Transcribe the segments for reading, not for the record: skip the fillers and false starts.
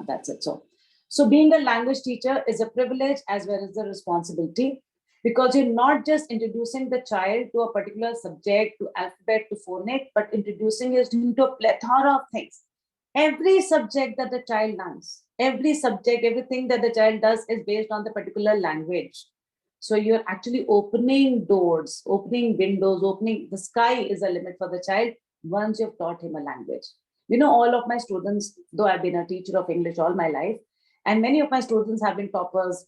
That's it. So being a language teacher is a privilege as well as a responsibility, because you're not just introducing the child to a particular subject, to alphabet, to phonics, but introducing it into a plethora of things. Every subject that the child learns, every subject, everything that the child does is based on the particular language. So you're actually opening doors, opening windows, opening the sky is a limit for the child once you've taught him a language. All of my students, though I've been a teacher of English all my life, and many of my students have been toppers.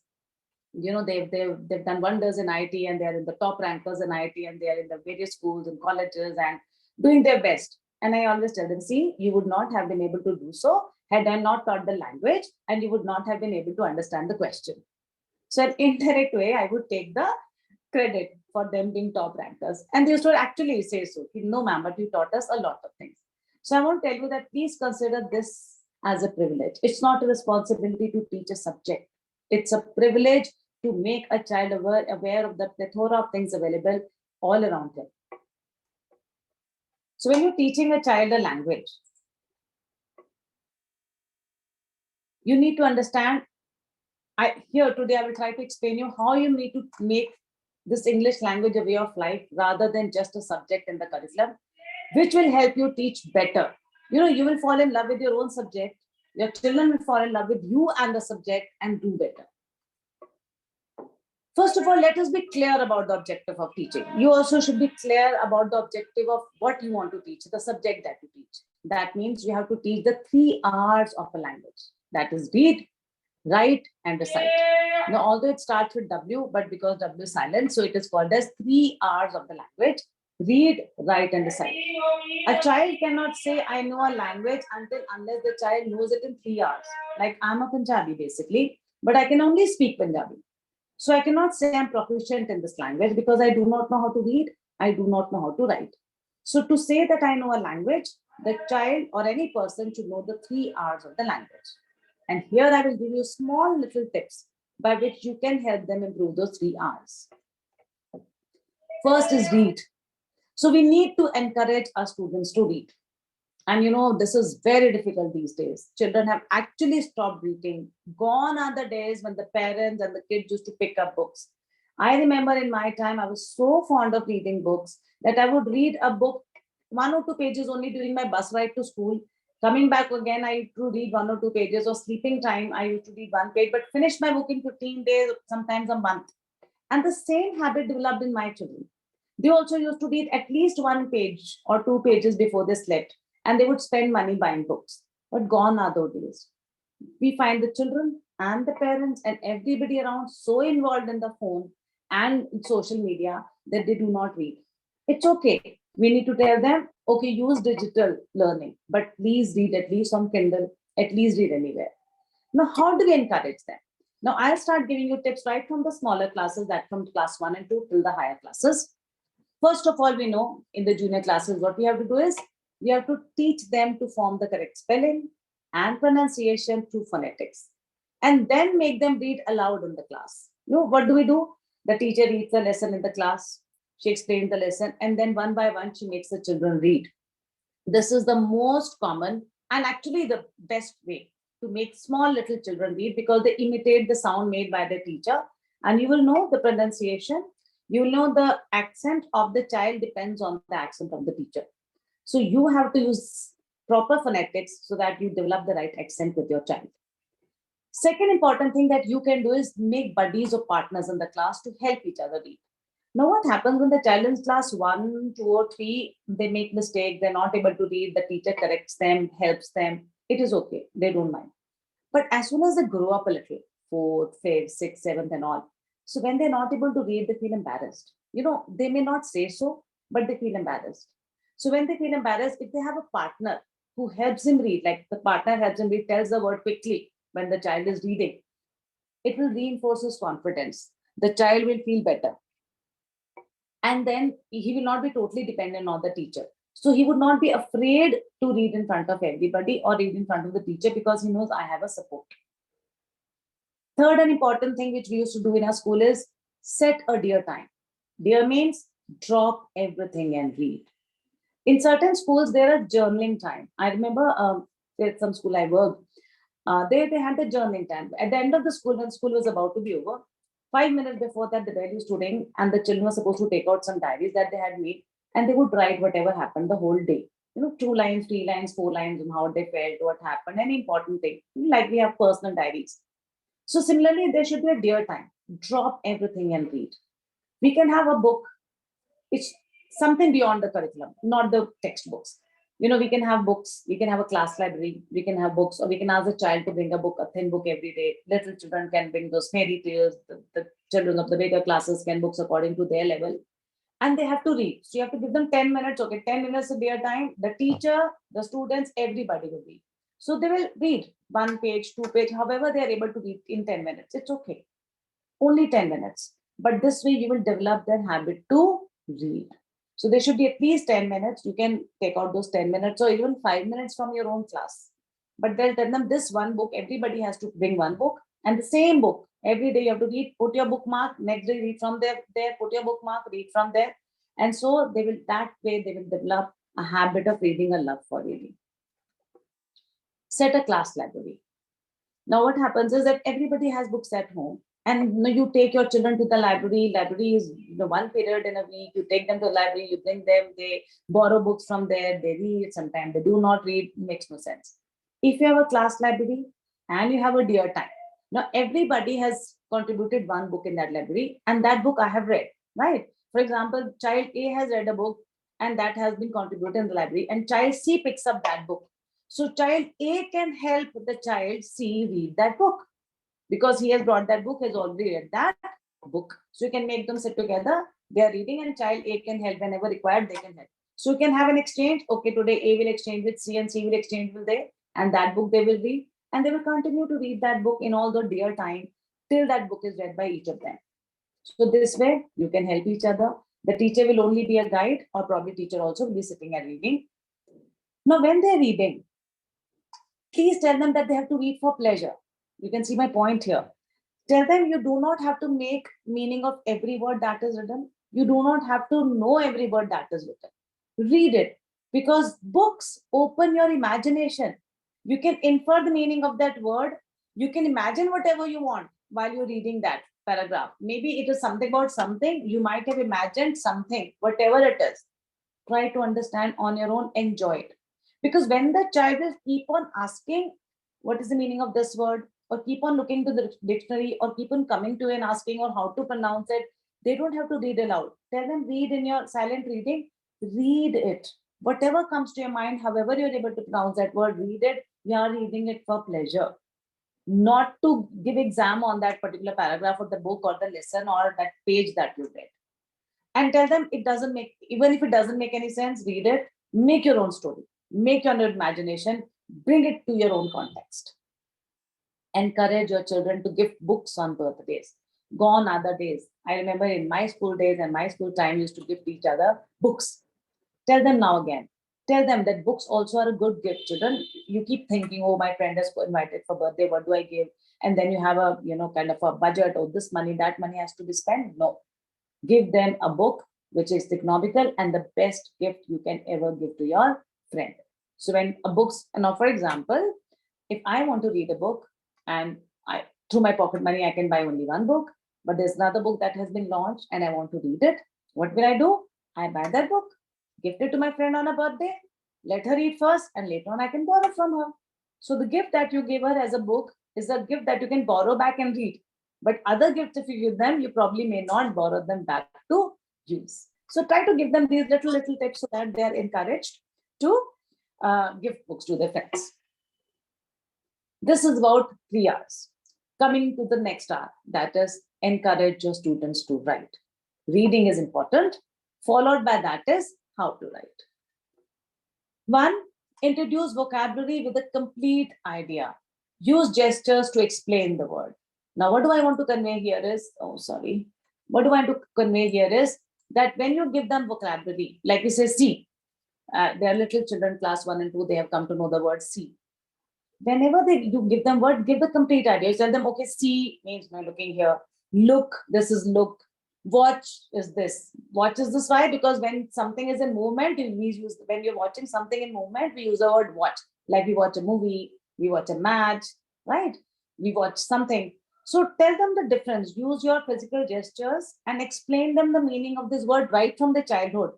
They've done wonders in IT, and they're in the top rankers in IT, and they're in the various schools and colleges and doing their best. And I always tell them, see, you would not have been able to do so had I not taught the language, and you would not have been able to understand the question. So in indirect way, I would take the credit for them being top rankers. And they used to actually say so, no ma'am, but you taught us a lot of things. So I want to tell you that please consider this as a privilege. It's not a responsibility to teach a subject. It's a privilege to make a child aware of the plethora of things available all around him. So when you're teaching a child a language, you need to understand, today I will try to explain you how you need to make this English language a way of life rather than just a subject in the curriculum, which will help you teach better. You will fall in love with your own subject. Your children will fall in love with you and the subject and do better. First of all, let us be clear about the objective of teaching. You also should be clear about the objective of what you want to teach, the subject that you teach. That means you have to teach the 3 R's of a language. That is read, write, and recite. Now, although it starts with W, but because W is silent, so it is called as 3 R's of the language. Read, write, and recite. A child cannot say, I know a language unless the child knows it in 3 R's. Like I'm a Punjabi basically, but I can only speak Punjabi. So I cannot say I'm proficient in this language because I do not know how to read. I do not know how to write. So to say that I know a language, the child or any person should know the 3 R's of the language. And here I will give you small little tips by which you can help them improve those 3 R's. First is read. So we need to encourage our students to read. And this is very difficult these days. Children have actually stopped reading. Gone are the days when the parents and the kids used to pick up books. I remember in my time, I was so fond of reading books that I would read a book, 1 or 2 pages only during my bus ride to school. Coming back again, I used to read 1 or 2 pages, or sleeping time, I used to read 1 page, but finish my book in 15 days, sometimes a month. And the same habit developed in my children. They also used to read at least 1 page or 2 pages before they slept, and they would spend money buying books. But gone are those days. We find the children and the parents and everybody around so involved in the phone and social media that they do not read. It's okay. We need to tell them, okay, use digital learning, but please read at least on Kindle, at least read anywhere. Now, how do we encourage them? Now, I'll start giving you tips right from the smaller classes, that from class 1 and 2 till the higher classes. First of all, we know in the junior classes, what we have to do is we have to teach them to form the correct spelling and pronunciation through phonetics, and then make them read aloud in the class. What do? The teacher reads the lesson in the class, she explains the lesson, and then one by one, she makes the children read. This is the most common and actually the best way to make small little children read, because they imitate the sound made by the teacher, and you will know the pronunciation. You will know the accent of the child depends on the accent of the teacher. So you have to use proper phonetics so that you develop the right accent with your child. Second important thing that you can do is make buddies or partners in the class to help each other read. Now, what happens when the child in class 1, 2, or 3, they make mistakes, they're not able to read, the teacher corrects them, helps them. It is okay. They don't mind. But as soon as they grow up a little, 4th, 5th, 6th, 7th, and all, so when they're not able to read, they feel embarrassed. They may not say so, but they feel embarrassed. So when they feel embarrassed, if they have a partner who helps him read, like the partner helps him read, tells the word quickly when the child is reading, it will reinforce his confidence. The child will feel better. And then he will not be totally dependent on the teacher. So he would not be afraid to read in front of everybody or read in front of the teacher, because he knows I have a support. Third and important thing which we used to do in our school is set a dear time. Dear means drop everything and read. In certain schools, there are journaling time. I remember there's some school I worked. They had the journaling time. At the end of the school, when school was about to be over, 5 minutes before that, the bell used to ring, and the children were supposed to take out some diaries that they had made, and they would write whatever happened the whole day. 2 lines, 3 lines, 4 lines on how they felt, what happened, any important thing. Like we have personal diaries. So similarly, there should be a dear time. Drop everything and read. We can have a book. It's something beyond the curriculum, not the textbooks. We can have books. We can have a class library. We can have books, or we can ask the child to bring a book, a thin book every day. Little children can bring those fairy tales. The children of the bigger classes can books according to their level, and they have to read. So you have to give them 10 minutes. Okay, 10 minutes of their time. The teacher, the students, everybody will read. So they will read 1 page, 2 page, however they are able to read in 10 minutes. It's okay, only 10 minutes. But this way, you will develop their habit to read. So there should be at least 10 minutes. You can take out those 10 minutes or even 5 minutes from your own class. But they'll tell them this one book, everybody has to bring one book, and the same book. Every day you have to read, put your bookmark, next day read from there, put your bookmark, read from there. And so they will, that way, they will develop a habit of reading, a love for reading. Set a class library. Now, what happens is that everybody has books at home, and you take your children to the library. Library is one period in a week. You take them to the library, you bring them, they borrow books from there, they read. Sometimes they do not read. Makes no sense. If you have a class library and you have a dear time, now everybody has contributed one book in that library, and that book I have read. Right? For example, child A has read a book, and that has been contributed in the library, and child C picks up that book. So child A can help the child C read that book, because he has brought that book, has already read that book. So you can make them sit together, they are reading, and child A can help whenever required, they can help. So you can have an exchange. Okay, today A will exchange with C and C will exchange with they, and that book they will read, and they will continue to read that book in all the dear time till that book is read by each of them. So this way you can help each other. The teacher will only be a guide, or probably teacher also will be sitting and reading. Now, when they're reading, please tell them that they have to read for pleasure. You can see my point here. Tell them you do not have to make meaning of every word that is written. You do not have to know every word that is written. Read it, because books open your imagination. You can infer the meaning of that word. You can imagine whatever you want while you're reading that paragraph. Maybe it is something about something. You might have imagined something, whatever it is. Try to understand on your own, enjoy it. Because when the child will keep on asking, what is the meaning of this word, or keep on looking to the dictionary, or keep on coming to and asking or how to pronounce it, they don't have to read aloud. Tell them, read in your silent reading, read it. Whatever comes to your mind, however you're able to pronounce that word, read it. You are reading it for pleasure, not to give exam on that particular paragraph of the book or the lesson or that page that you read. And tell them it doesn't make, even if it doesn't make any sense, read it, make your own story, make your own imagination, bring it to your own context. Encourage your children to gift books on birthdays. Gone are the days. I remember in my school days and my school time used to gift each other books. Tell them now again. Tell them that books also are a good gift. Children, you keep thinking, oh, my friend has invited for birthday, what do I give? And then you have a, kind of a budget, oh, this money, that money has to be spent. No, give them a book which is economical and the best gift you can ever give to your friend. So when a book's, now for example, if I want to read a book and I, through my pocket money, I can buy only one book, but there's another book that has been launched and I want to read it. What will I do? I buy that book, gift it to my friend on a birthday, let her read first, and later on I can borrow from her. So the gift that you give her as a book is a gift that you can borrow back and read. But other gifts, if you give them, you probably may not borrow them back to use. So try to give them these little tips so that they are encouraged to give books to their friends. This is about 3 hours. Coming to the next hour, that is encourage your students to write. Reading is important. Followed by that is how to write. 1, introduce vocabulary with a complete idea. Use gestures to explain the word. Now, what do I want to convey here is, what do I want to convey here is that when you give them vocabulary, like we say see, they are little children, class 1 and 2, they have come to know the word see. Whenever you give them word, give the complete idea. You tell them, okay, see means I'm looking here. Look, this is look. Watch is this. Watch is this. Why? Because when something is in movement, when you're watching something in movement, we use the word watch. Like we watch a movie, we watch a match, right? We watch something. So tell them the difference. Use your physical gestures and explain them the meaning of this word right from the childhood.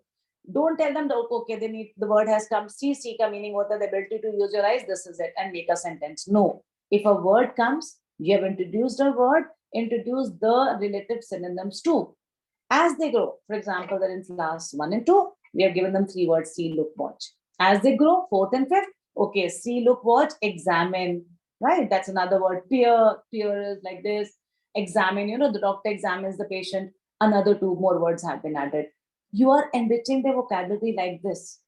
Don't tell them, that, okay, they need, the word has come, see ka meaning, what are the ability to use your eyes, this is it, and make a sentence. No. If a word comes, you have introduced a word, introduce the relative synonyms too. As they grow, for example, they're in class 1 and 2, we have given them 3 words: see, look, watch. As they grow, fourth and fifth, okay, see, look, watch, examine, right? That's another word. Peer is like this. Examine, the doctor examines the patient. Another 2 more words have been added. You are enriching their vocabulary like this,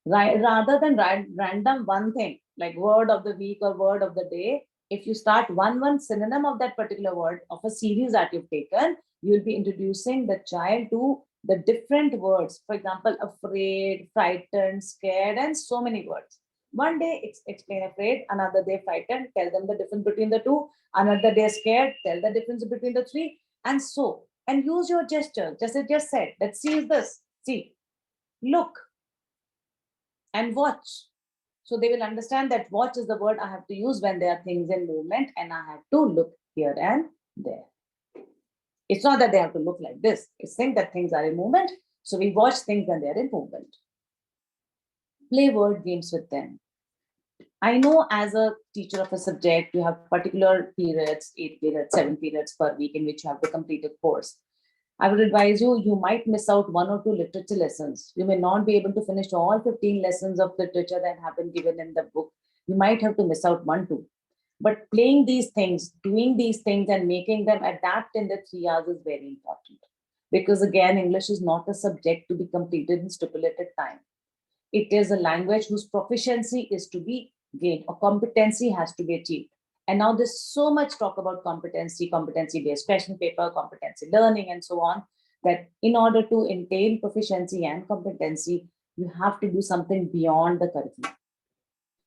right? Rather than random one thing, like word of the week or word of the day. If you start one synonym of that particular word of a series that you've taken, you'll be introducing the child to the different words. For example, afraid, frightened, scared, and so many words. One day explain afraid, another day frightened, tell them the difference between the two, another day scared, tell the difference between the three, and so. And use your gesture, just as I just said. Let's see is this. See, look, and watch. So they will understand that watch is the word I have to use when there are things in movement and I have to look here and there. It's not that they have to look like this. It's saying that things are in movement. So we watch things when they're in movement. Play word games with them. I know as a teacher of a subject, you have particular periods, 8 periods, 7 periods per week in which you have to complete a course. I would advise you, you might miss out 1 or 2 literature lessons. You may not be able to finish all 15 lessons of literature that have been given in the book. You might have to miss out 1, 2. But playing these things, doing these things, and making them adapt in the 3 hours is very important. Because again, English is not a subject to be completed in stipulated time. It is a language whose proficiency is to be gained, or competency has to be achieved. And now there's so much talk about competency, competency-based question paper, competency learning, and so on, that in order to attain proficiency and competency, you have to do something beyond the curriculum.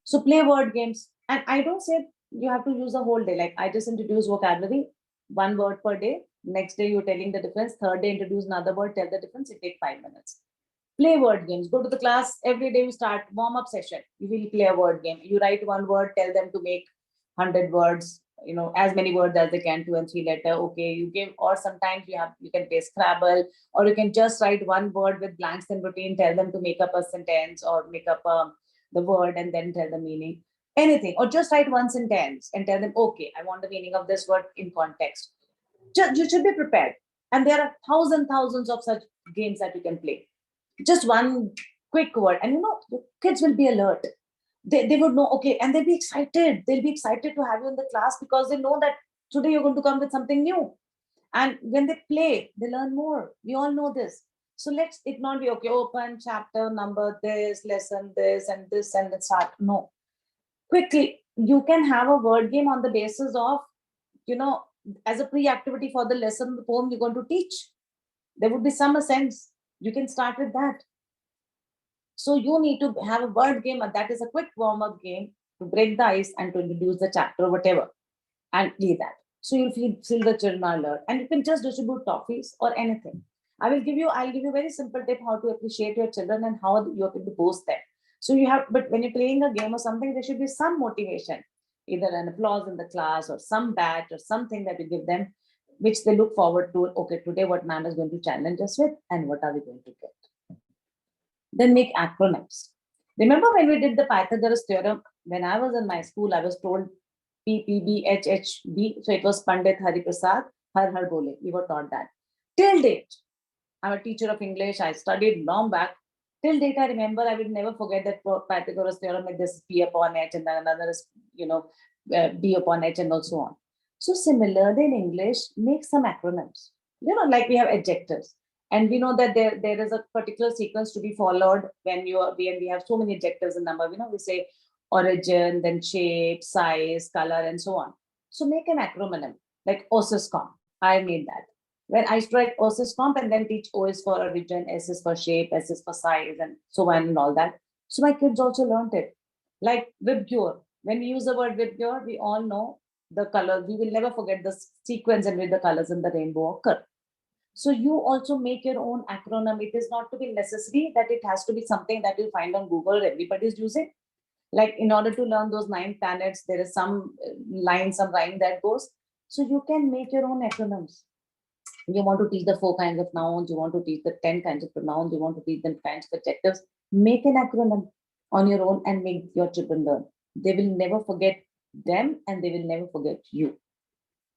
So play word games. And I don't say you have to use the whole day. Like I just introduce vocabulary, 1 word per day. Next day, you're telling the difference. Third day, introduce another word, tell the difference. It takes 5 minutes. Play word games. Go to the class every day. You start warm-up session. You will play a word game. You write 1 word, tell them to make 100 words, as many words as they can, 2 and 3 letter. Okay, you give, or sometimes you can play Scrabble, or you can just write 1 word with blanks in between, tell them to make up a sentence or make up the word and then tell the meaning. Anything, or just write 1 sentence and tell them, okay, I want the meaning of this word in context. You should be prepared. And there are thousands of such games that you can play. Just one quick word, and the kids will be alert. They would know, okay, and they'll be excited. They'll be excited to have you in the class because they know that today you're going to come with something new. And when they play, they learn more. We all know this. So let's it not be okay, open chapter number this, lesson this, and this, and let's start. No. Quickly, you can have a word game on the basis of, you know, as a pre-activity for the lesson, the poem you're going to teach. There would be some sense. You can start with that. So you need to have a word game, and that is a quick warm-up game to break the ice and to introduce the chapter or whatever, and play that. So you'll feel the children are alert, and you can just distribute toffees or anything. I'll give you a very simple tip how to appreciate your children and how you're going to boost them. So but when you're playing a game or something, there should be some motivation, either an applause in the class or some badge or something that you give them, which they look forward to. Okay, today what ma'am is going to challenge us with, and what are we going to get? Then make acronyms. Remember when we did the Pythagoras theorem? When I was in my school, I was told PPB, so it was Pandit Hari Prasad, Har Har Bole. We were taught that. Till date, I'm a teacher of English. I studied long back. Till date, I remember, I will never forget that Pythagoras theorem, like this P upon H, and then another is, B upon H, and also on. So similarly in English, make some acronyms. Like we have adjectives. And we know that there is a particular sequence to be followed when we have so many adjectives in number. We say origin, then shape, size, color, and so on. So make an acronym like OSISCOM. I made that. When I used to write OSISCOMP and then teach O is for origin, S is for shape, S is for size, and so on and all that. So my kids also learned it. Like VibGure. When we use the word VibGure, we all know the colors. We will never forget the sequence in which the colors in the rainbow occur. So you also make your own acronym. It is not to be necessary that it has to be something that you'll find on Google or everybody is using. Like in order to learn those 9 planets, there is some line, some rhyme that goes. So you can make your own acronyms. You want to teach the 4 kinds of nouns, you want to teach the 10 kinds of pronouns, you want to teach them kinds of adjectives, make an acronym on your own and make your children learn. They will never forget them and they will never forget you,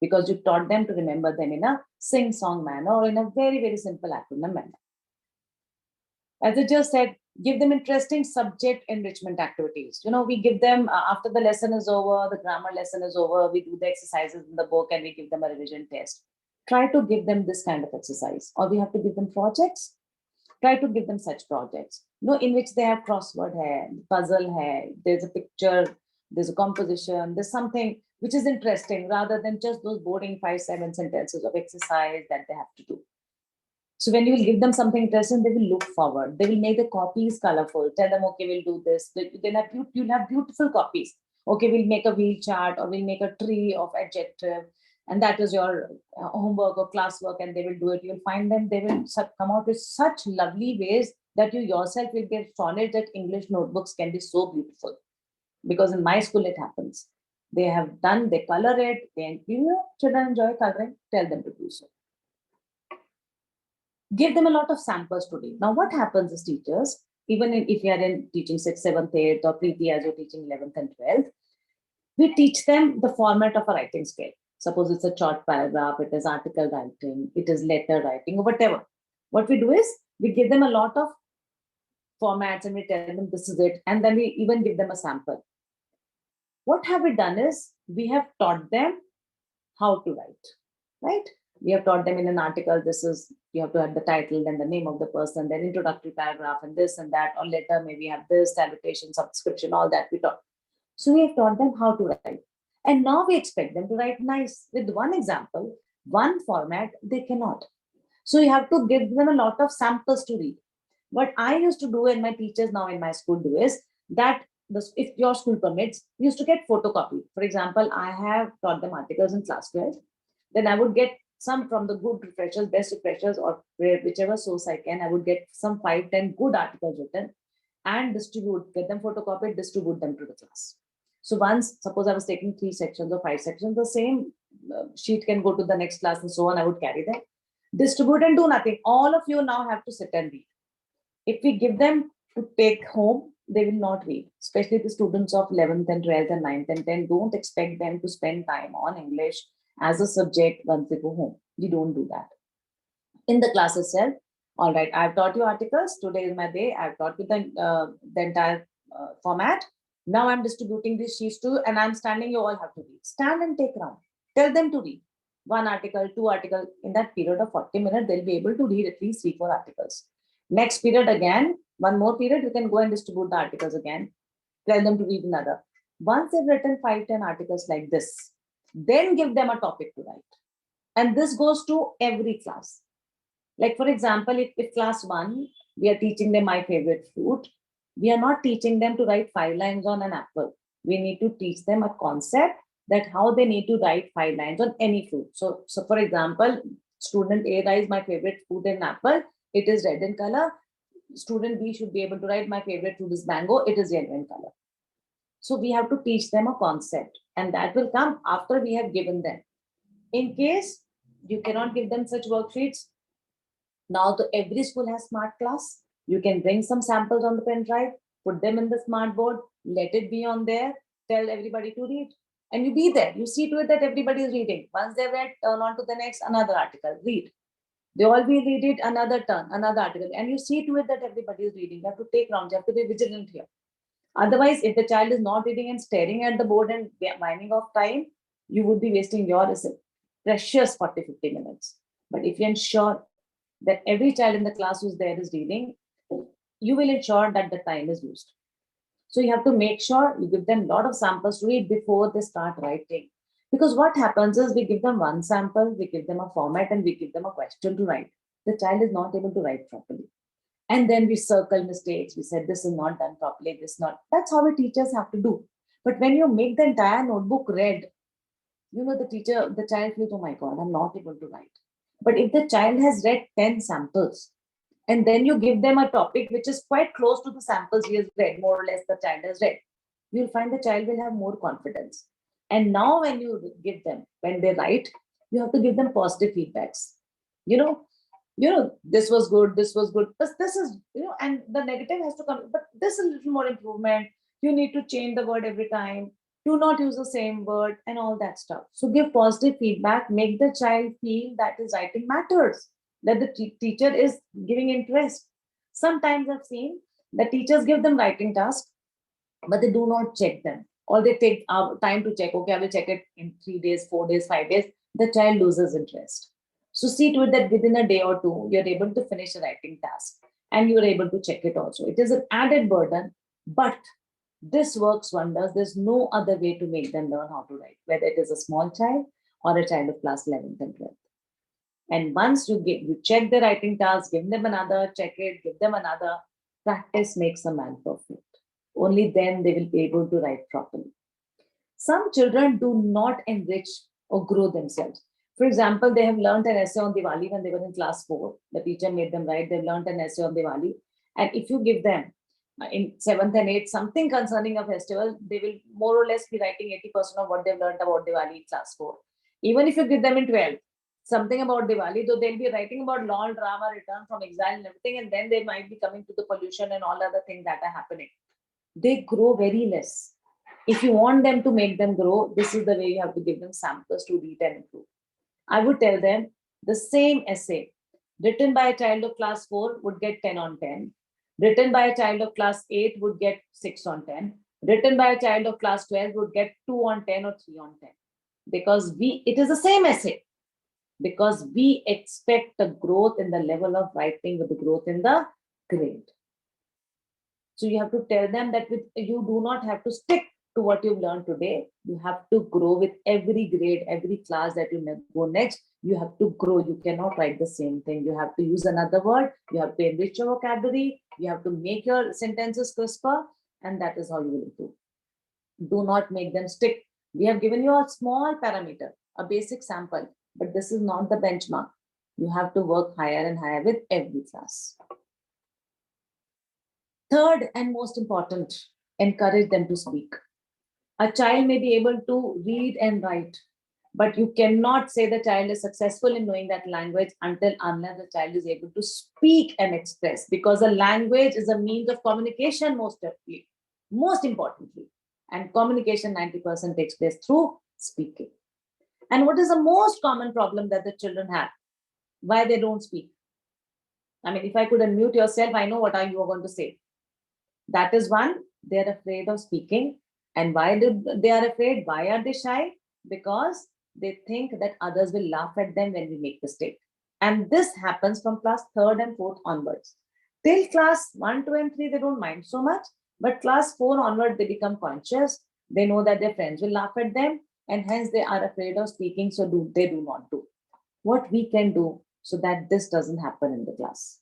because you taught them to remember them in a sing-song manner or in a very, very simple acronym manner. As I just said, give them interesting subject enrichment activities. We give them, after the lesson is over, the grammar lesson is over, we do the exercises in the book and we give them a revision test. Try to give them this kind of exercise, or we have to give them projects. Try to give them such projects, in which they have crossword hai, puzzle hai, there's a picture, there's a composition, there's something which is interesting rather than just those boring 5-7 sentences of exercise that they have to do. So when you will give them something interesting, they will look forward. They will make the copies colorful. Tell them, okay, we'll do this. You'll have beautiful copies. Okay, we'll make a wheel chart or we'll make a tree of adjective. And that is your homework or classwork, and they will do it. You'll find them, they will come out with such lovely ways that you yourself will get astonished that English notebooks can be so beautiful. Because in my school, it happens. They color it, children enjoy coloring, tell them to do so. Give them a lot of samples to read. Now, what happens is teachers, even if you are in teaching 6th, 7th, 8th, or Preeti as you're teaching 11th and 12th, we teach them the format of a writing scale. Suppose it's a short paragraph, it is article writing, it is letter writing, or whatever. What we do is we give them a lot of formats and we tell them this is it, and then we even give them a sample. What have we done is we have taught them how to write, right? We have taught them in an article, you have to have the title, then the name of the person, then introductory paragraph, and this and that, or letter, maybe have this, salutation, subscription, all that we taught. So we have taught them how to write. And now we expect them to write nice. With one example, one format, they cannot. So you have to give them a lot of samples to read. What I used to do, and my teachers now in my school do, is that if your school permits, we used to get photocopy. For example, I have taught them articles in class 12. Then I would get some from the good refreshers, best refreshers, or whichever source I can. I would get some 5-10 good articles written and get them photocopied, distribute them to the class. So once, suppose I was taking 3 sections or 5 sections, the same sheet can go to the next class and so on. I would carry them, distribute and do nothing. All of you now have to sit and read. If we give them to take home, they will not read, especially the students of 11th and 12th and 9th and 10th. Don't expect them to spend time on English as a subject once they go home. We don't do that. In the class itself, all right, I've taught you articles. Today is my day. I've taught you the entire format. Now I'm distributing these sheets to you and I'm standing, you all have to read. Stand and take round. Tell them to read. 1 article, 2 articles. In that period of 40 minutes, they'll be able to read at least 3-4 articles. Next period again, 1 more period, you can go and distribute the articles again. Tell them to read another. Once they've written 5-10 articles like this, then give them a topic to write. And this goes to every class. Like for example, if class 1, we are teaching them my favorite fruit, we are not teaching them to write 5 lines on an apple. We need to teach them a concept that how they need to write 5 lines on any fruit. So for example, student A writes my favorite fruit in apple, it is red in color. Student B should be able to write my favorite fruit is mango, it is yellow in color. So we have to teach them a concept, and that will come after we have given them. In case you cannot give them such worksheets, now every school has smart class. You can bring some samples on the pen drive, put them in the smart board, let it be on there, tell everybody to read. And you be there. You see to it that everybody is reading. Once they've read, turn on to the next, another article, read. They all will read it, another turn, another article. And you see to it that everybody is reading. You have to take rounds. You have to be vigilant here. Otherwise, if the child is not reading and staring at the board and winding off time, you would be wasting your precious 40-50 minutes. But if you ensure that every child in the class who's there is reading, you will ensure that the time is used. So you have to make sure you give them a lot of samples to read before they start writing. Because what happens is we give them one sample, we give them a format, and we give them a question to write. The child is not able to write properly. And then we circle mistakes. We said this is not done properly, this not. That's how the teachers have to do. But when you make the entire notebook red, the child feels, oh my God, I'm not able to write. But if the child has read 10 samples, and then you give them a topic which is quite close to the samples he has read, more or less the child has read, you'll find the child will have more confidence. And now when you give them, when they write, you have to give them positive feedbacks. You know, this was good, this was good, but this is, and the negative has to come, but this is a little more improvement. You need to change the word every time. Do not use the same word and all that stuff. So give positive feedback, make the child feel that his writing matters, that the teacher is giving interest. Sometimes I've seen the teachers give them writing tasks, but they do not check them, or they take time to check. Okay, I will check it in 3 days, 4 days, 5 days. The child loses interest. So see to it that within a day or two, you're able to finish a writing task and you're able to check it also. It is an added burden, but this works wonders. There's no other way to make them learn how to write, whether it is a small child or a child of class 11th and 12th. And once you check the writing task, give them another, check it, give them another. Practice makes a man perfect. Only then they will be able to write properly. Some children do not enrich or grow themselves. For example, they have learned an essay on Diwali when they were in class 4. The teacher made them write. They've learned an essay on Diwali. And if you give them in 7th and 8th something concerning a festival, they will more or less be writing 80% of what they've learned about Diwali in class 4. Even if you give them in 12th something about Diwali, though they'll be writing about Lord Rama return from exile and everything, and then they might be coming to the pollution and all other things that are happening. They grow very less. If you want them to make them grow, this is the way you have to give them samples to read and improve. I would tell them the same essay written by a child of class 4 would get 10 on 10. Written by a child of class 8 would get 6 on 10. Written by a child of class 12 would get 2 on 10 or 3 on 10. Because it is the same essay. Because we expect the growth in the level of writing with the growth in the grade. So you have to tell them that you do not have to stick to what you've learned today. You have to grow with every grade, every class that you go next. You have to grow. You cannot write the same thing. You have to use another word. You have to enrich your vocabulary. You have to make your sentences crisper. And that is how you will improve. Do not make them stick. We have given you a small parameter, a basic sample, but this is not the benchmark. You have to work higher and higher with every class. Third and most important, encourage them to speak. A child may be able to read and write, but you cannot say the child is successful in knowing that language unless the child is able to speak and express, because a language is a means of communication most importantly. And communication 90% takes place through speaking. And what is the most common problem that the children have? Why they don't speak? I mean, if I could unmute yourself, I know what are you going to say. That is one, they're afraid of speaking. And why they are afraid? Why are they shy? Because they think that others will laugh at them when we make mistake. And this happens from class 3rd and 4th onwards. Till class 1, 2, and 3, they don't mind so much. But class 4 onward, they become conscious. They know that their friends will laugh at them. And hence they are afraid of speaking. So they do not do. What we can do so that this doesn't happen in the class.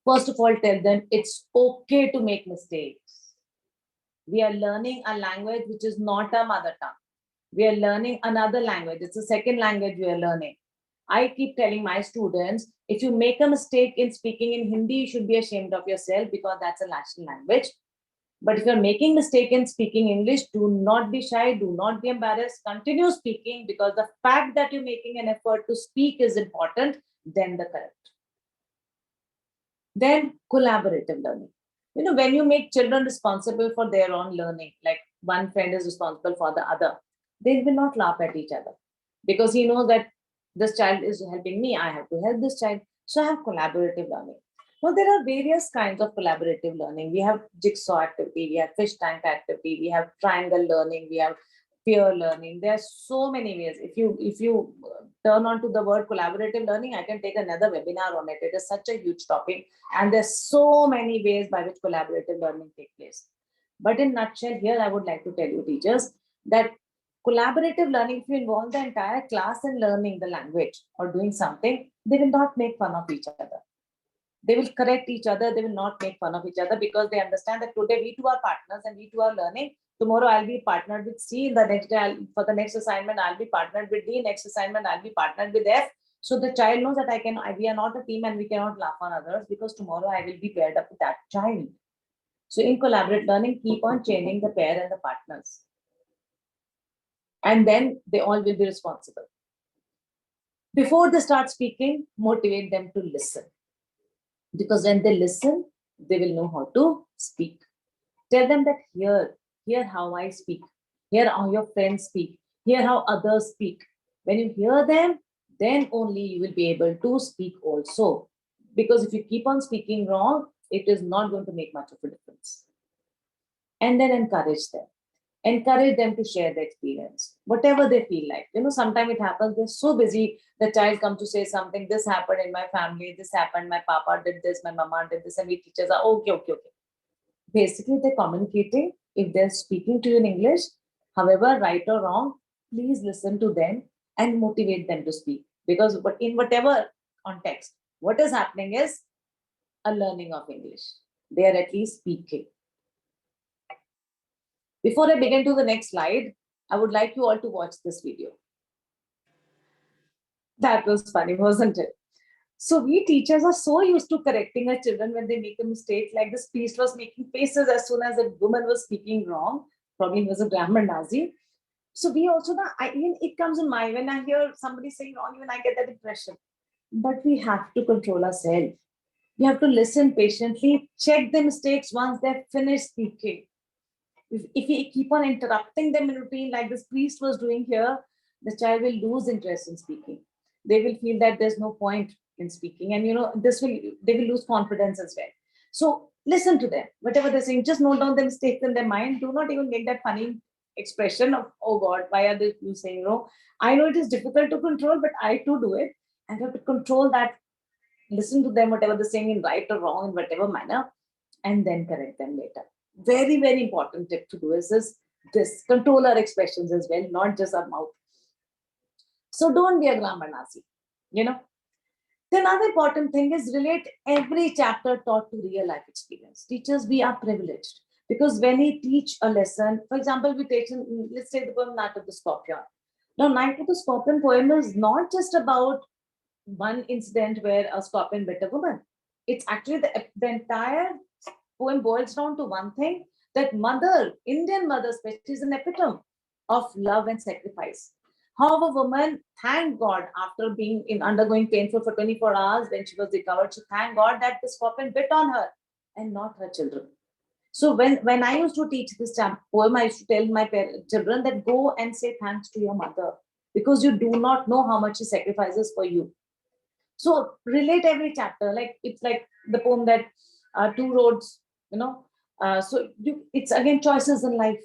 First of all, tell them it's okay to make mistakes. We are learning a language which is not our mother tongue. We are learning another language. It's a second language we are learning. I keep telling my students, if you make a mistake in speaking in Hindi, you should be ashamed of yourself because that's a national language. But if you're making mistake in speaking English, do not be shy, do not be embarrassed, continue speaking, because the fact that you're making an effort to speak is important than the correct. Then collaborative learning. When you make children responsible for their own learning, like one friend is responsible for the other, they will not laugh at each other because he knows that this child is helping me, I have to help this child. So I have collaborative learning. Now, there are various kinds of collaborative learning. We have jigsaw activity, we have fish tank activity, we have triangle learning, we have peer learning. There are so many ways. If you turn on to the word collaborative learning, I can take another webinar on it. It is such a huge topic, and there's so many ways by which collaborative learning takes place. But in nutshell, here I would like to tell you, teachers, that collaborative learning, if you involve the entire class in learning the language or doing something, they will not make fun of each other. They will correct each other. They will not make fun of each other because they understand that today we two are partners and we two are learning. Tomorrow I'll be partnered with C. In the next day, for the next assignment, I'll be partnered with D. Next assignment, I'll be partnered with F. So the child knows that we are not a team and we cannot laugh on others because tomorrow I will be paired up with that child. So in collaborative learning, keep on changing the pair and the partners. And then they all will be responsible. Before they start speaking, motivate them to listen. Because when they listen, they will know how to speak. Tell them that hear how I speak, hear how your friends speak, hear how others speak. When you hear them, then only you will be able to speak also. Because if you keep on speaking wrong, it is not going to make much of a difference. And then encourage them. Encourage them to share the experience, whatever they feel like. Sometimes it happens, they're so busy, the child comes to say something, this happened in my family, this happened, my papa did this, my mama did this, and we teachers are okay, okay, okay. Basically, they're communicating. If they're speaking to you in English, however, right or wrong, please listen to them and motivate them to speak. Because in whatever context, what is happening is a learning of English. They are at least speaking. Before I begin to the next slide, I would like you all to watch this video. That was funny, wasn't it? So we teachers are so used to correcting our children when they make a mistake. Like this priest was making faces as soon as a woman was speaking wrong. Probably he was a grammar Nazi. So we also, even it comes in my, when I hear somebody saying wrong, even I get that impression. But we have to control ourselves. We have to listen patiently, check the mistakes once they're finished speaking. If we keep on interrupting them in routine like this priest was doing here, the child will lose interest in speaking. They will feel that there's no point in speaking, and they will lose confidence as well. So listen to them, whatever they're saying, just note down the mistakes in their mind. Do not even make that funny expression of, oh God, why are they you saying no? I know it is difficult to control, but I too do it. I have to control that, listen to them, whatever they're saying in right or wrong, in whatever manner, and then correct them later. Very, very important tip to do is this control our expressions as well, not just our mouth. So don't be a grammar Nazi, you know. The another important thing is relate every chapter taught to real life experience. Teachers, we are privileged because when we teach a lesson, for example, we take, let's say the poem Night of the Scorpion. Now, Night of the Scorpion poem is not just about one incident where a scorpion bit a woman. It's actually the entire poem boils down to one thing, that mother, Indian mother, especially, is an epitome of love and sacrifice. How a woman, thank God, after being in undergoing painful for 24 hours, when she was recovered, she thanked God that the scorpion bit on her and not her children. So when I used to teach this poem, I used to tell my children that go and say thanks to your mother because you do not know how much she sacrifices for you. So relate every chapter, like it's like the poem that two roads, it's again choices in life.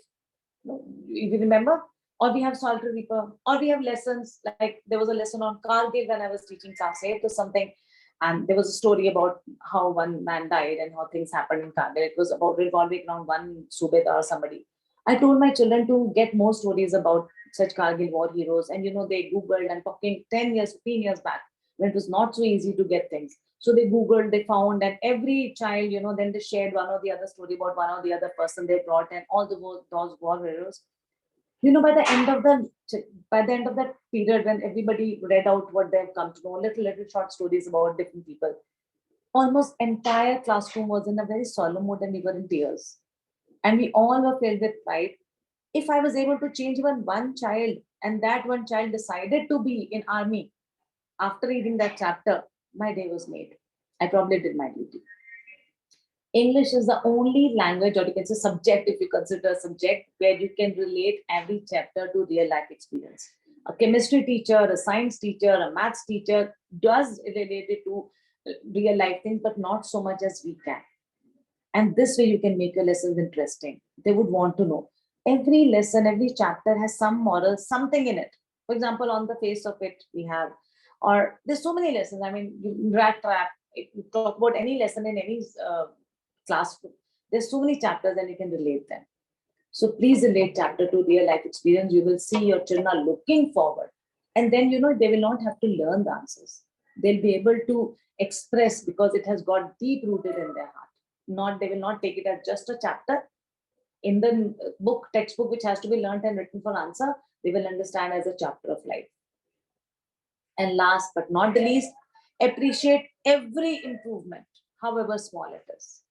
You remember? Or we have Salter Reaper, or we have lessons, like there was a lesson on Kargil when I was teaching class 8 or something. And there was a story about how one man died and how things happened in Kargil. It was about revolving around one Subedar or somebody. I told my children to get more stories about such Kargil war heroes. And, they Googled, and talking 10 years, 15 years back, when it was not so easy to get things. So they Googled, they found, and every child, then they shared one or the other story about one or the other person they brought, and all those war heroes. By the end of that period, when everybody read out what they've come to know, little short stories about different people, almost entire classroom was in a very solemn mood, and we were in tears. And we all were filled with pride. If I was able to change even one child, and that one child decided to be in army after reading that chapter, my day was made. I probably did my duty. English is the only language, or you can say subject, if you consider a subject, where you can relate every chapter to real life experience. A chemistry teacher, a science teacher, a maths teacher does relate it to real life things, but not so much as we can. And this way you can make your lessons interesting. They would want to know. Every lesson, every chapter has some moral, something in it. For example, on the face of it, we have, or there's so many lessons. I mean, rat trap, if you talk about any lesson in any classroom, there's so many chapters and you can relate them. So please relate chapter to real life experience. You will see your children are looking forward. And then, they will not have to learn the answers. They'll be able to express because it has got deep rooted in their heart. They will not take it as just a chapter in the textbook, which has to be learned and written for answer. They will understand as a chapter of life. And last but not the least, appreciate every improvement, however small it is.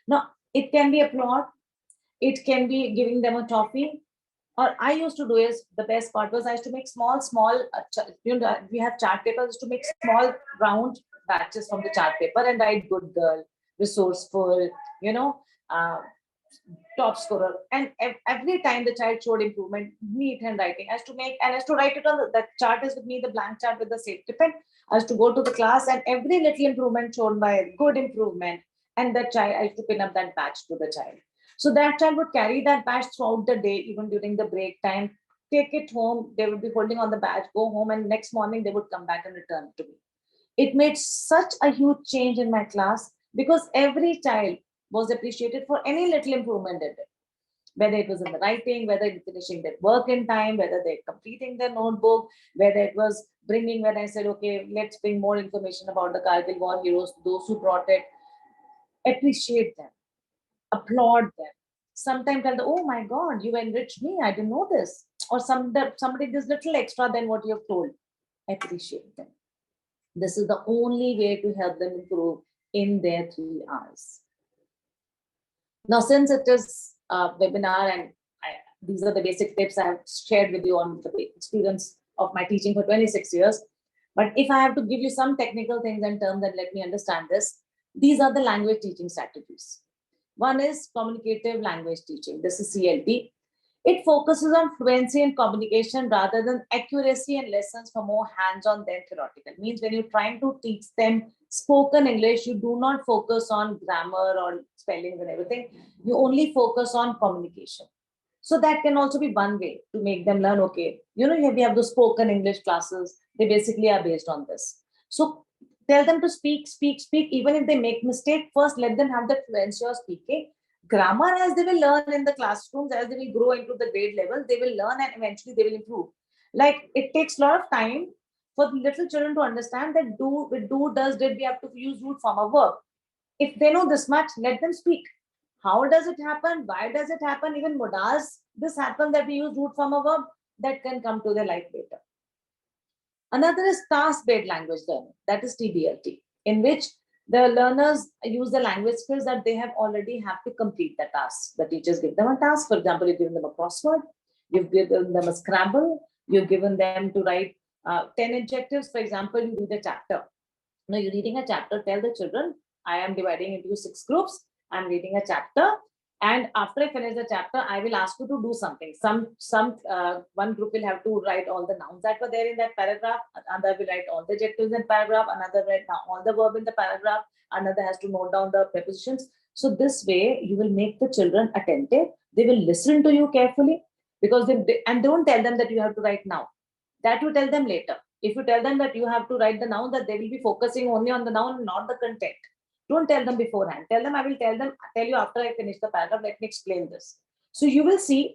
Now, It can be applaud. It can be giving them a toffee. Or I used to do is, the best part was I used to make small, we have chart paper, I used to make small round batches from the chart paper and write good girl, resourceful, you know, uh, top scorer. And every time the child showed improvement, neat handwriting, I used to make, and I used to write it on the chart is with me, the blank chart with the safety pin. I used to go to the class and every little improvement shown by a good improvement. And that child, I used to pin up that badge to the child. So that child would carry that badge throughout the day, even during the break time, take it home. They would be holding on the badge, go home, and next morning they would come back and return it to me. It made such a huge change in my class because every child was appreciated for any little improvement they did, whether it was in the writing, whether it finishing their work in time, whether they're completing their notebook, whether it was bringing, when I said, okay, let's bring more information about the Kargil war heroes, those who brought it, appreciate them, applaud them. Sometimes tell them, oh my God, you enriched me, I didn't know this. Or somebody does little extra than what you have told. Appreciate them. This is the only way to help them improve in their 3 hours. Now, since it is a webinar and these are the basic tips I have shared with you on the experience of my teaching for 26 years. But if I have to give you some technical things and terms that let me understand this, these are the language teaching strategies. One is communicative language teaching. This is CLT. It focuses on fluency and communication rather than accuracy and lessons for more hands-on than theoretical. It means when you're trying to teach them spoken English, you do not focus on grammar or spellings and everything. You only focus on communication. So that can also be one way to make them learn, okay, we have those spoken English classes. They basically are based on this. So tell them to speak, even if they make mistake, first let them have the fluency of speaking. Grammar, as they will learn in the classrooms, as they will grow into the grade level, they will learn and eventually they will improve. Like it takes a lot of time for little children to understand that with do, does, did, we have to use root form of verb. If they know this much, let them speak. How does it happen? Why does it happen? Even does this happen that we use root form of verb? That can come to their life later. Another is task-based language learning, that is TBLT, in which the learners use the language skills that they have already have to complete the task. The teachers give them a task. For example, you've given them a crossword, you've given them a Scrabble, you've given them to write 10 adjectives. For example, you read a chapter. Now you're reading a chapter, tell the children, I am dividing into 6 groups. I'm reading a chapter. And after I finish the chapter, I will ask you to do something. One group will have to write all the nouns that were there in that paragraph. Another will write all the adjectives in paragraph. Another write down all the verb in the paragraph. Another has to note down the prepositions. So this way, you will make the children attentive. They will listen to you carefully because and don't tell them that you have to write now. That you tell them later. If you tell them that you have to write the noun, that they will be focusing only on the noun, not the content. Don't tell them beforehand. Tell them, I will tell you after I finish the paragraph, let me explain this. So you will see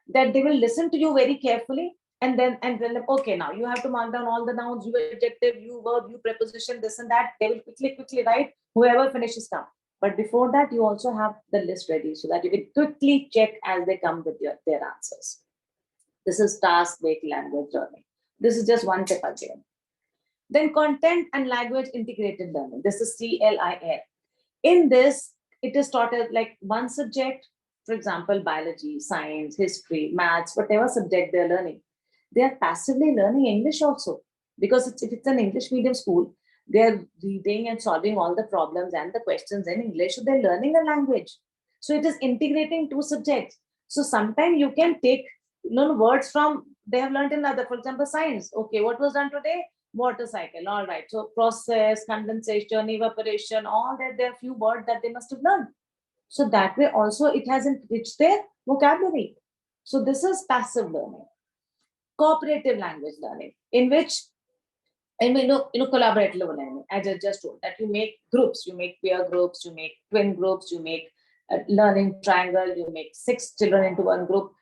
that they will listen to you very carefully and then okay, now you have to mark down all the nouns, you adjective, you verb, you preposition, this and that. They will quickly write, whoever finishes come. But before that, you also have the list ready so that you can quickly check as they come with their answers. This is task-based language learning. This is just one tip again. Then content and language integrated learning. This is CLIL. In this, it is taught as like one subject, for example, biology, science, history, maths, whatever subject they're learning. They are passively learning English also. Because if it's an English medium school, they're reading and solving all the problems and the questions in English. So they're learning a language. So it is integrating 2 subjects. So sometimes you can take words from they have learned in other, for example, science. Okay, what was done today? Water cycle. All right. So process, condensation, evaporation, all that, there are few words that they must have learned. So that way also it has enriched their vocabulary. So this is passive learning. Cooperative language learning, in which collaborative learning, as I just told, that you make groups, you make peer groups, you make twin groups, you make a learning triangle, you make 6 children into one group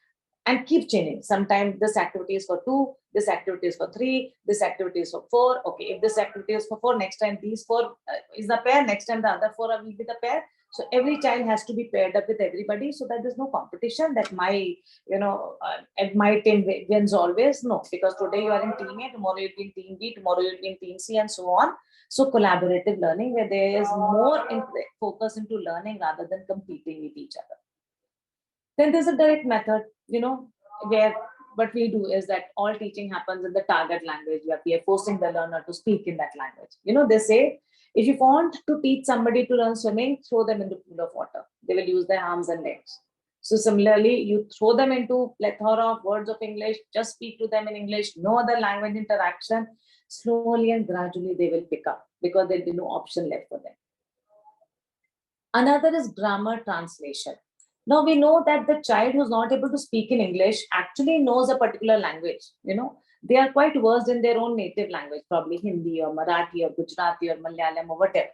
and keep changing. Sometimes this activity is for 2, this activity is for 3, this activity is for 4. Okay, if this activity is for 4, next time these 4 is the pair, next time the other 4 will be the pair. So every child has to be paired up with everybody so that there's no competition that and my team wins always. No, because today you are in team A, tomorrow you'll be in team B, tomorrow you'll be in team C, and so on. So collaborative learning where there is more focus into learning rather than competing with each other. Then there's a direct method, where what we do is that all teaching happens in the target language, where we are forcing the learner to speak in that language. They say, if you want to teach somebody to learn swimming, throw them into pool of water. They will use their arms and legs. So similarly, you throw them into plethora of words of English, just speak to them in English, no other language interaction. Slowly and gradually they will pick up because there'll be no option left for them. Another is grammar translation. Now we know that the child who's not able to speak in English actually knows a particular language. They are quite versed in their own native language, probably Hindi or Marathi or Gujarati or Malayalam or whatever.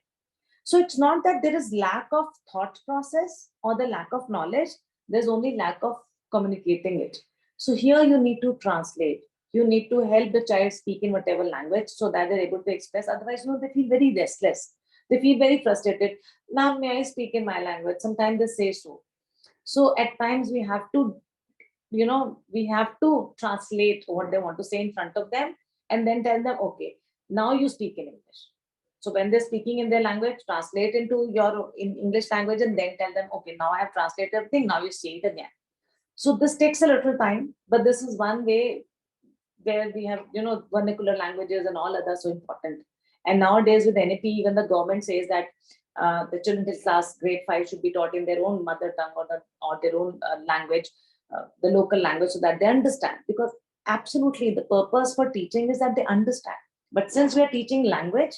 So it's not that there is lack of thought process or the lack of knowledge. There's only lack of communicating it. So here you need to translate. You need to help the child speak in whatever language so that they're able to express. Otherwise, they feel very restless. They feel very frustrated. Ma'am, may I speak in my language? Sometimes they say so. So at times we have to translate what they want to say in front of them and then tell them, okay, now you speak in English. So when they're speaking in their language, translate into your in English language and then tell them, okay, now I have translated everything, now you say it again. So this takes a little time, but this is one way where we have, vernacular languages and all others so important. And nowadays with NAP, even the government says that the children till class grade 5 should be taught in their own mother tongue or their own language, the local language, so that they understand. Because absolutely the purpose for teaching is that they understand. But since we are teaching language,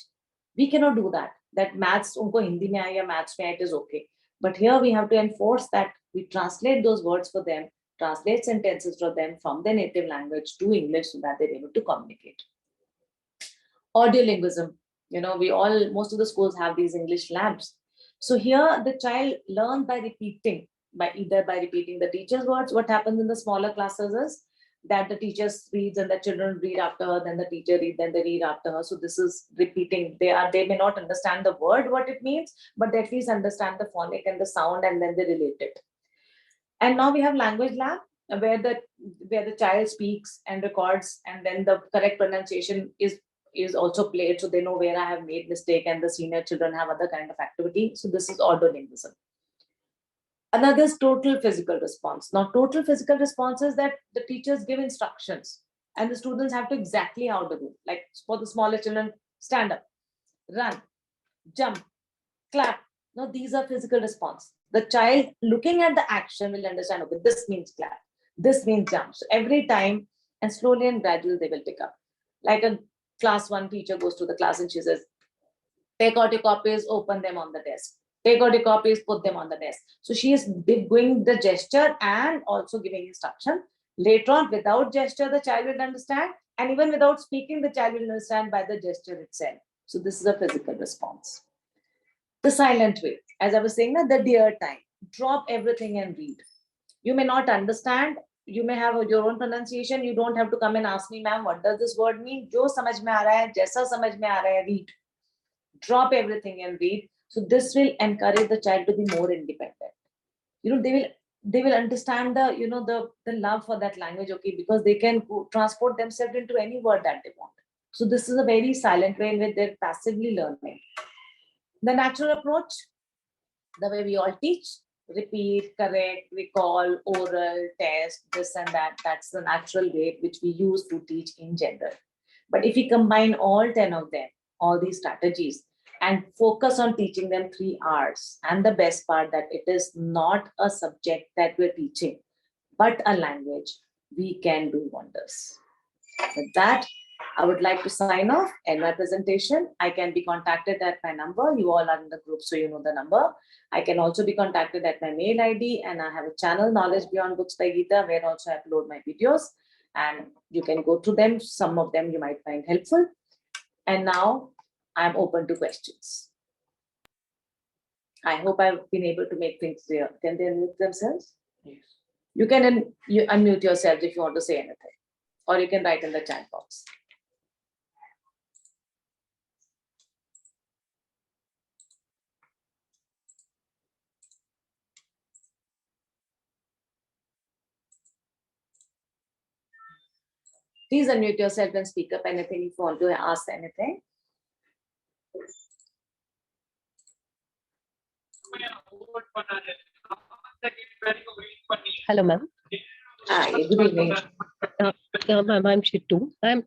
we cannot do that. That maths, unko Hindi mein aaya, maths mein it is okay. But here we have to enforce that we translate those words for them, translate sentences for them from their native language to English so that they're able to communicate. Audiolinguism. Most of the schools have these English labs. So here the child learns by repeating, by repeating the teacher's words. What happens in the smaller classes is that the teacher reads and the children read after her, then the teacher reads, then they read after her. So this is repeating. They may not understand the word, what it means, but they at least understand the phonic and the sound, and then they relate it. And now we have language lab where the child speaks and records, and then the correct pronunciation is also played, so they know where I have made mistake, and the senior children have other kind of activity. So this is audiolinguism. Another is total physical response. Now, total physical response is that the teachers give instructions and the students have to exactly how to do. Like for the smaller children, stand up, run, jump, clap. Now, these are physical response. The child looking at the action will understand, okay, this means clap, this means jump. So every time, and slowly and gradually they will pick up. Like a class 1 teacher goes to the class and she says, take out your copies, open them on the desk. Take out your copies, put them on the desk. So she is doing the gesture and also giving instruction. Later on, without gesture, the child will understand. And even without speaking, the child will understand by the gesture itself. So this is a physical response. The silent way, as I was saying, the dear time. Drop everything and read. You may not understand. You may have your own pronunciation. You don't have to come and ask me, ma'am, what does this word mean? Jo samajh mein aa raha hai, jaisa samajh mein aa raha hai, read. Drop everything and read. So this will encourage the child to be more independent. They will understand the love for that language, okay, because they can transport themselves into any word that they want. So this is a very silent way in which they're passively learning. The natural approach, the way we all teach, repeat, correct, recall, oral, test, this and that. That's the natural way which we use to teach in general. But if we combine all 10 of them, all these strategies, and focus on teaching them 3 hours, and the best part that it is not a subject that we're teaching, but a language, we can do wonders. With that, I would like to sign off and my presentation. I can be contacted at my number. You all are in the group, so you know the number. I can also be contacted at my mail ID, and I have a channel, Knowledge Beyond Books by Geeta, where also I upload my videos, and you can go through them. Some of them you might find helpful. And now I'm open to questions. I hope I've been able to make things clear. Can they unmute themselves? Yes. You can unmute yourselves if you want to say anything, or you can write in the chat box. Please unmute yourself and speak up anything if you want to ask anything. Hello, ma'am. Hi, good evening. Ma'am, I'm Shittu. I'm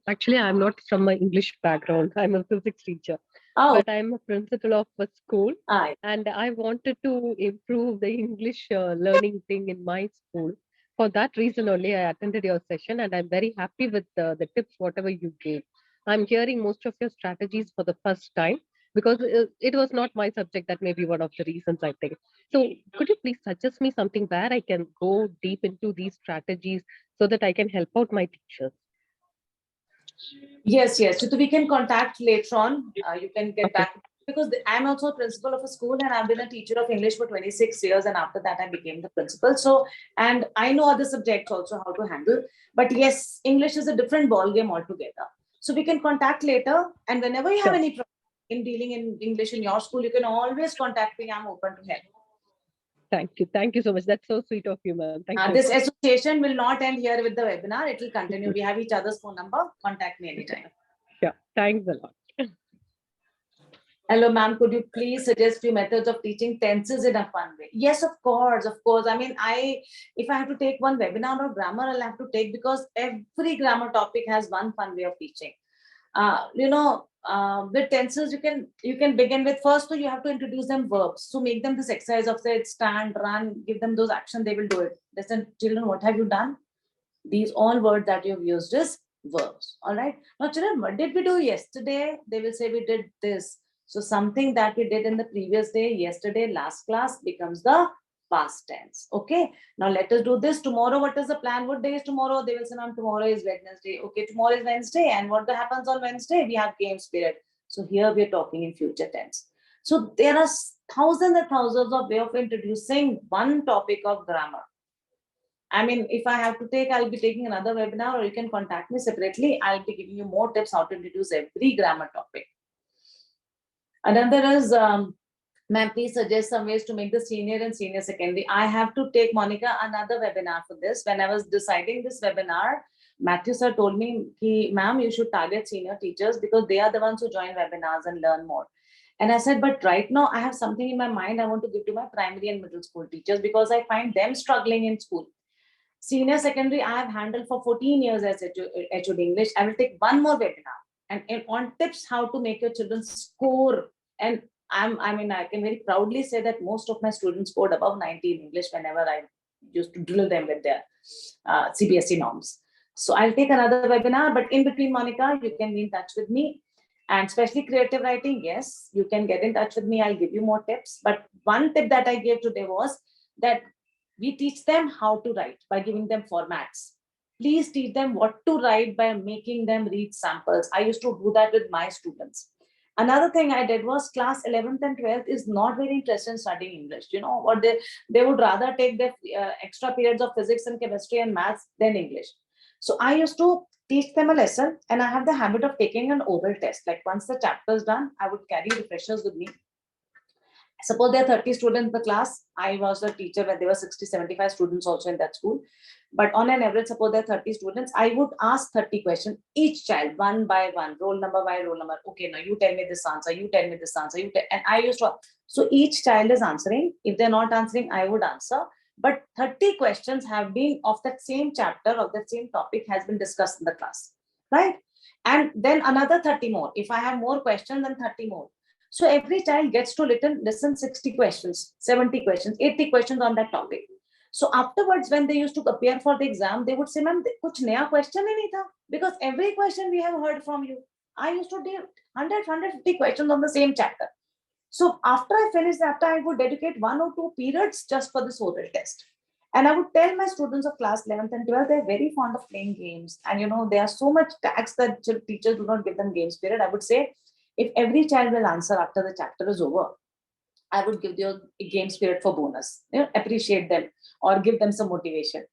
not from my English background. I'm a physics teacher, Oh, but I'm a principal of a school, hi. and I wanted to improve the English learning thing in my school. For that reason only, I attended your session, and I'm very happy with the tips, whatever you gave. I'm hearing most of your strategies for the first time because it was not my subject. That may be one of the reasons I think. So, could you please suggest me something where I can go deep into these strategies so that I can help out my teachers? Yes, yes. So we can contact later on. You can get Okay. back because I'm also a principal of a school and I've been a teacher of English for 26 years. And after that, I became the principal. So, and I know other subjects also how to handle. But yes, English is a different ball game altogether. So we can contact later. And whenever you have Sure. any problem in dealing in English in your school, you can always contact me. I'm open to help. Thank you. Thank you so much. That's so sweet of you, ma'am. Thank you. This association will not end here with the webinar. It will continue. We have each other's phone number. Contact me anytime. Yeah. Thanks a lot. Hello, ma'am. Could you please suggest few methods of teaching tenses in a fun way? Yes, of course, of course. I mean, if I have to take one webinar on grammar, I'll have to take because every grammar topic has one fun way of teaching. With tenses, you can begin with first. So you have to introduce them verbs. So make them this exercise of say stand, run, give them those actions. They will do it. Listen, children, what have you done? These all words that you've used is verbs. All right. Now, children, what did we do yesterday? They will say we did this. So something that we did in the previous day, yesterday, last class becomes the past tense. Okay. Now let us do this. Tomorrow, what is the plan? What day is tomorrow? They will say, ma'am, tomorrow is Wednesday. Okay, tomorrow is Wednesday. And what happens on Wednesday? We have games period. So here we are talking in future tense. So there are thousands and thousands of way of introducing one topic of grammar. I mean, if I have to take, I'll be taking another webinar or you can contact me separately. I'll be giving you more tips how to introduce every grammar topic. Another is, ma'am, please suggest some ways to make the senior and senior secondary. I have to take, Monica, another webinar for this. When I was deciding this webinar, Matthew sir told me, ma'am, you should target senior teachers because they are the ones who join webinars and learn more. And I said, but right now I have something in my mind I want to give to my primary and middle school teachers because I find them struggling in school. Senior secondary, I have handled for 14 years as HOD English. I will take one more webinar and on tips how to make your children score. And I can very proudly say that most of my students scored above 90 in English whenever I used to drill them with their CBSE norms. So I'll take another webinar, but in between, Monica, you can be in touch with me. And especially creative writing, yes, you can get in touch with me. I'll give you more tips. But one tip that I gave today was that we teach them how to write by giving them formats. Please teach them what to write by making them read samples. I used to do that with my students. Another thing I did was class 11th and 12th is not very interested in studying English. You know what they would rather take their extra periods of physics and chemistry and maths than English. So I used to teach them a lesson and I have the habit of taking an oral test. Like once the chapter is done, I would carry refreshers with me. Suppose there are 30 students in the class. I was a teacher when there were 60, 75 students also in that school. But on an average, suppose there are 30 students, I would ask 30 questions, each child, one by one, roll number by roll number. Okay, now you tell me this answer, you tell me this answer, and I used to, so each child is answering. If they're not answering, I would answer. But 30 questions have been of that same chapter, of that same topic has been discussed in the class, right? And then another 30 more. If I have more questions, then 30 more. So every child gets to listen 60 questions, 70 questions, 80 questions on that topic. So afterwards, when they used to appear for the exam, they would say, ma'am, kuch naya question hi nahi tha, because every question we have heard from you. I used to do 100, 150 questions on the same chapter. So after I finished the chapter, I would dedicate 1 or 2 periods just for this oral test. And I would tell my students of class 11th and 12th, they're very fond of playing games. And they are so much taxed that teachers do not give them games period. I would say, if every child will answer after the chapter is over, I would give you a game spirit for bonus. Appreciate them or give them some motivation.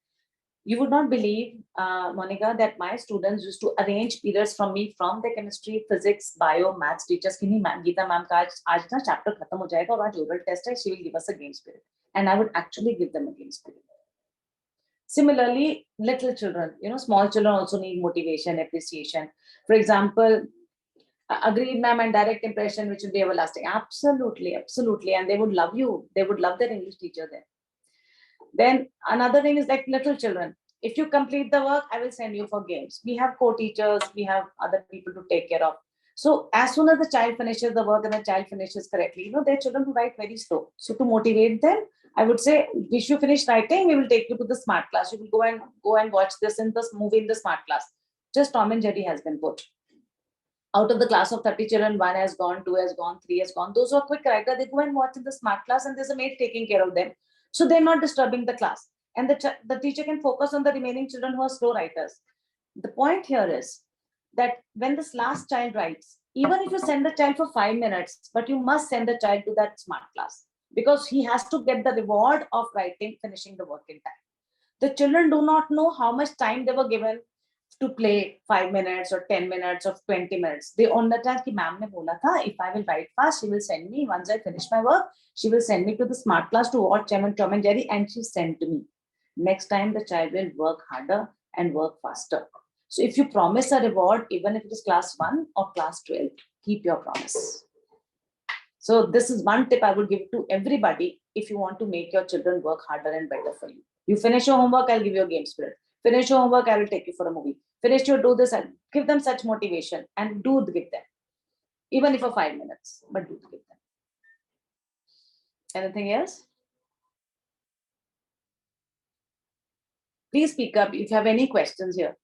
You would not believe, Monica, that my students used to arrange periods from me from the chemistry, physics, bio, maths teachers. Ki nahi, ma'am, Geeta ma'am ka aaj na chapter khatam ho jayega aur aaj oral test hai. She will give us a game spirit, and I would actually give them a game spirit. Similarly, little children, small children also need motivation, appreciation. For example, agreed, ma'am, and direct impression, which will be everlasting. Absolutely, absolutely. And they would love you. They would love their English teacher there. Then another thing is like little children. If you complete the work, I will send you for games. We have co-teachers, we have other people to take care of. So as soon as the child finishes the work and the child finishes correctly, there are children who write very slow. So to motivate them, I would say, wish you finish writing, we will take you to the smart class. You will go and watch this in this movie in the smart class. Just Tom and Jerry has been put. Out of the class of 30 children, 1 has gone, 2 has gone, 3 has gone. Those who are quick writer, they go and watch in the smart class and there's a maid taking care of them. So they're not disturbing the class. And the teacher can focus on the remaining children who are slow writers. The point here is that when this last child writes, even if you send the child for 5 minutes, but you must send the child to that smart class because he has to get the reward of writing, finishing the work in time. The children do not know how much time they were given to play 5 minutes or 10 minutes or 20 minutes. They understand that ma'am ne bola tha, if I will write fast, she will send me. Once I finish my work, she will send me to the smart class to watch Tom and Jerry, and she sent to me. Next time, the child will work harder and work faster. So if you promise a reward, even if it is class 1 or class 12, keep your promise. So this is one tip I would give to everybody if you want to make your children work harder and better for you. You finish your homework, I'll give you a game spirit. Finish your homework, I will take you for a movie. Finish your do this, and give them such motivation and do give them. Even if for 5 minutes, but do give them. Anything else? Please speak up if you have any questions here.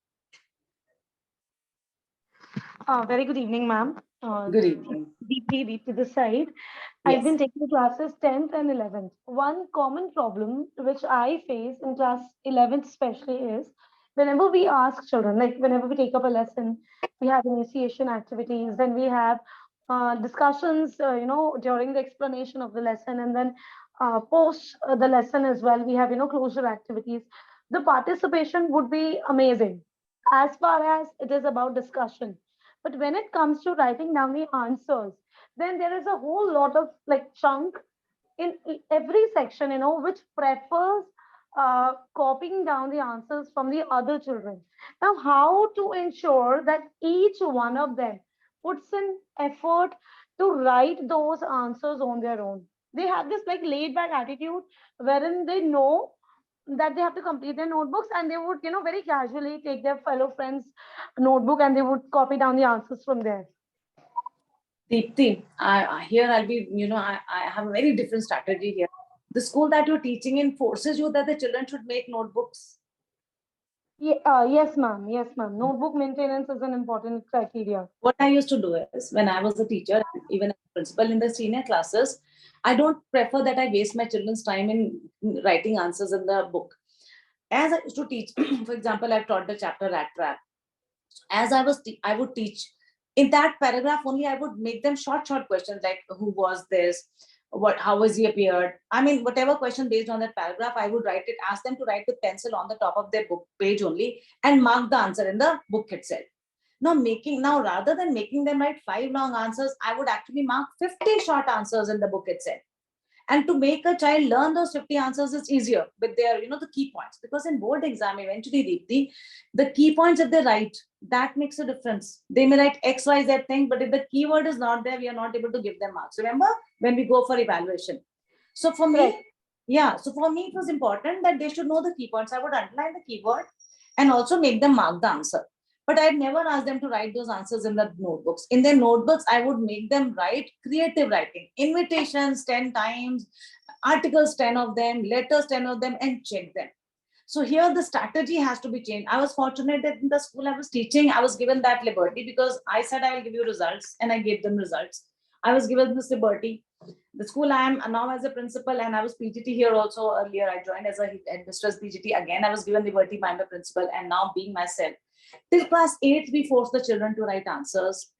Very good evening, ma'am. Good evening. Deep to the side. Yes. I've been taking classes 10th and 11th. One common problem which I face in class 11th especially is whenever we ask children, like whenever we take up a lesson, we have initiation activities, then we have discussions, during the explanation of the lesson, and then post the lesson as well, we have, closure activities. The participation would be amazing as far as it is about discussion. But when it comes to writing down the answers, then there is a whole lot of like chunk in every section, which prefers copying down the answers from the other children. Now, how to ensure that each one of them puts in effort to write those answers on their own? They have this like laid back attitude wherein they know that they have to complete their notebooks, and they would, very casually take their fellow friends' notebook and they would copy down the answers from there. Deepti, here I'll be, I have a very different strategy here. The school that you're teaching in forces you that the children should make notebooks. Yes, ma'am. Yes, ma'am. Notebook maintenance is an important criteria. What I used to do is when I was a teacher, even a principal in the senior classes, I don't prefer that I waste my children's time in writing answers in the book. As I used to teach, for example, I've taught the chapter Rat Trap. As I would teach in that paragraph only, I would make them short questions like who was this, how was he appeared. I mean, whatever question based on that paragraph, I would write it, ask them to write with pencil on the top of their book page only and mark the answer in the book itself. Now rather than making them write 5 long answers, I would actually mark 50 short answers in the book itself. And to make a child learn those 50 answers is easier with their, the key points. Because in board exam, eventually, the key points that they write, that makes a difference. They may write X, Y, Z thing, but if the keyword is not there, we are not able to give them marks. Remember when we go for evaluation? So for me, Right. so for me, it was important that they should know the key points. I would underline the keyword and also make them mark the answer. But I'd never ask them to write those answers in the notebooks. In their notebooks, I would make them write creative writing, invitations 10 times, articles 10 of them, letters 10 of them, and check them. So here the strategy has to be changed. I was fortunate that in the school I was teaching, I was given that liberty because I said I will give you results, and I gave them results. I was given this liberty. The school I am now as a principal, and I was PGT here also earlier. I joined as a headmistress PGT. Again, I was given liberty by the principal, and now being myself. Till class 8, we force the children to write answers,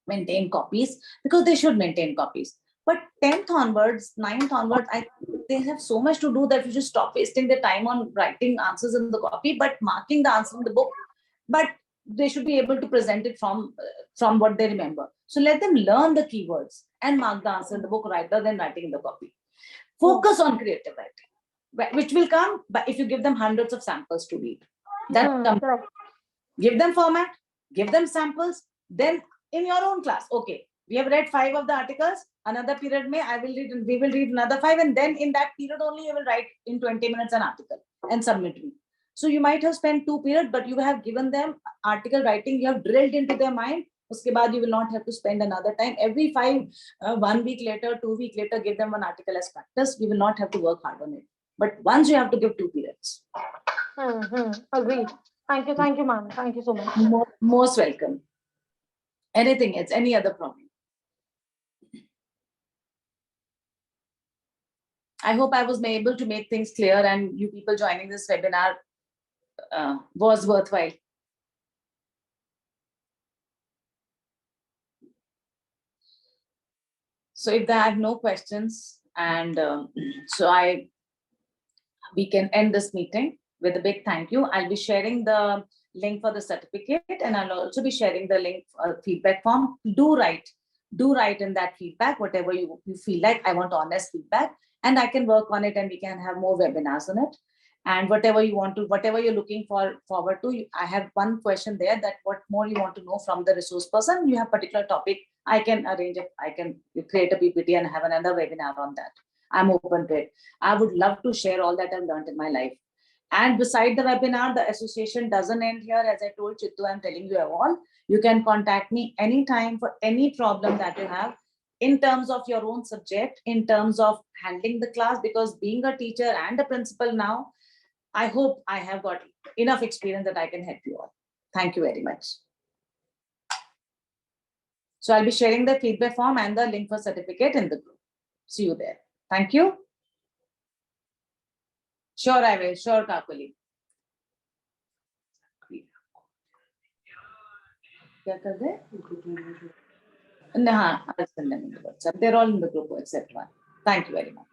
maintain copies, because they should maintain copies. But 10th onwards, 9th onwards, they have so much to do that we should stop wasting their time on writing answers in the copy, but marking the answer in the book. But they should be able to present it from what they remember. So let them learn the keywords and mark the answer in the book rather than writing in the copy. Focus on creative writing. which will come, but if you give them hundreds of samples to read, that Correct. give them format, give them samples, then in your own class, okay, we have read 5 of the articles, another period may we will read another 5, and then in that period only you will write in 20 minutes an article and submit me. So you might have spent 2 periods, but you have given them article writing, you have drilled into their mind. Uske baad you will not have to spend another time. Every 1 week later, 2 week later, give them one article as practice. You will not have to work hard on it. But once you have to give 2 periods. Agreed. Thank you, ma'am. Thank you so much. Most welcome. Anything else? Any other problem? I hope I was able to make things clear, and you people joining this webinar was worthwhile. So if they have no questions, and we can end this meeting with a big thank you. I'll be sharing the link for the certificate, and I'll also be sharing the link for feedback form. Do write in that feedback, whatever you feel like. I want honest feedback, and I can work on it, and we can have more webinars on it. And whatever you want to, whatever you're looking forward to, I have one question there, that what more you want to know from the resource person. You have particular topic, I can arrange it. I can create a PPT and have another webinar on that. I'm open to it. I would love to share all that I've learned in my life. And beside the webinar, the association doesn't end here. As I told Chittu, I'm telling you all, you can contact me anytime for any problem that you have in terms of your own subject, in terms of handling the class, because being a teacher and a principal now, I hope I have got enough experience that I can help you all. Thank you very much. So I'll be sharing the feedback form and the link for certificate in the group. See you there. Thank you. Sure, I will. Sure, Kakuli. What are they? No, I'll send them in the WhatsApp. They're all in the group except one. Thank you very much.